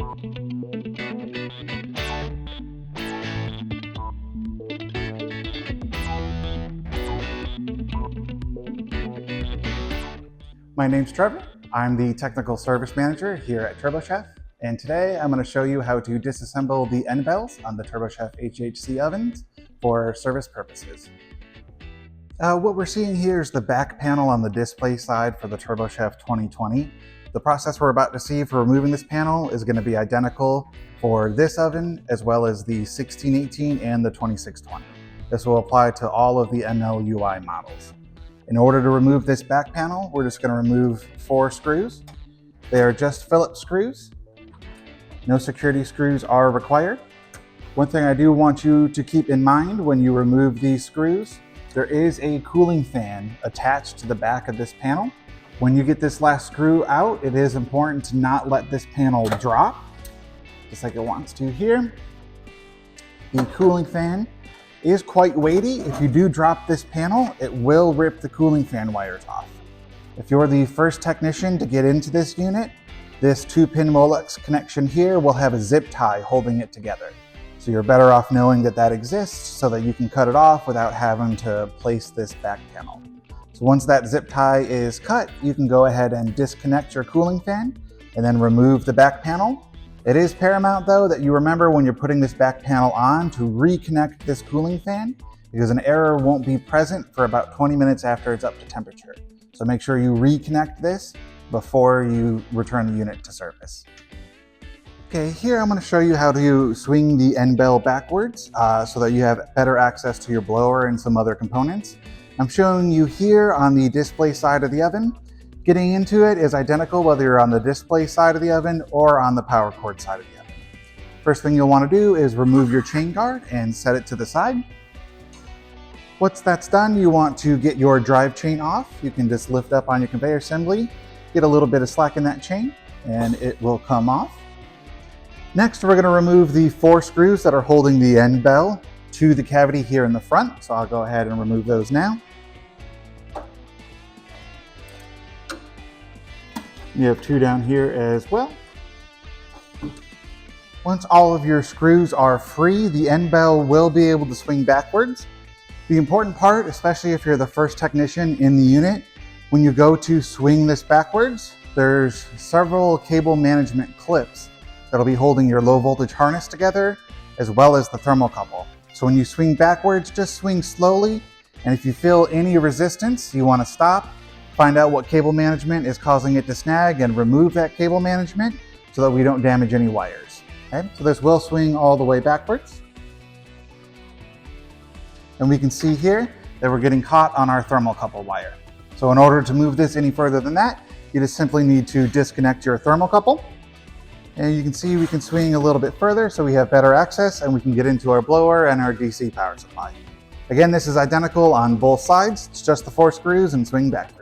My name's Trevor. I'm the Technical Service Manager here at TurboChef, and today I'm going to show you how to disassemble the end bells on the TurboChef HHC ovens for service purposes. What we're seeing here is the back panel on the display side for the TurboChef 2020. The process we're about to see for removing this panel is going to be identical for this oven as well as the 1618 and the 2620. This will apply to all of the MLUI models. In order to remove this back panel, we're just going to remove 4 screws. They are just Phillips screws. No security screws are required. One thing I do want you to keep in mind when you remove these screws, there is a cooling fan attached to the back of this panel. When you get this last screw out, it is important to not let this panel drop, just like it wants to here. The cooling fan is quite weighty. If you do drop this panel, it will rip the cooling fan wires off. If you're the first technician to get into this unit, this 2-pin Molex connection here will have a zip tie holding it together. So you're better off knowing that that exists so that you can cut it off without having to place this back panel. So once that zip tie is cut, you can go ahead and disconnect your cooling fan and then remove the back panel. It is paramount though that you remember when you're putting this back panel on to reconnect this cooling fan, because an error won't be present for about 20 minutes after it's up to temperature. So make sure you reconnect this before you return the unit to service. Okay, here I'm going to show you how to swing the end bell backwards so that you have better access to your blower and some other components. I'm showing you here on the display side of the oven. Getting into it is identical whether you're on the display side of the oven or on the power cord side of the oven. First thing you'll want to do is remove your chain guard and set it to the side. Once that's done, you want to get your drive chain off. You can just lift up on your conveyor assembly, get a little bit of slack in that chain, and it will come off. Next, we're going to remove the 4 screws that are holding the end bell to the cavity here in the front. So I'll go ahead and remove those now. You have 2 down here as well. Once all of your screws are free, the end bell will be able to swing backwards. The important part, especially if you're the first technician in the unit, when you go to swing this backwards, there's several cable management clips that'll be holding your low voltage harness together, as well as the thermocouple. So when you swing backwards, just swing slowly, and if you feel any resistance, you want to stop, find out what cable management is causing it to snag, and remove that cable management so that we don't damage any wires. Okay, so this will swing all the way backwards. And we can see here that we're getting caught on our thermocouple wire. So in order to move this any further than that, you just simply need to disconnect your thermocouple. And you can see we can swing a little bit further so we have better access and we can get into our blower and our DC power supply. Again, this is identical on both sides. It's just the 4 screws and swing back.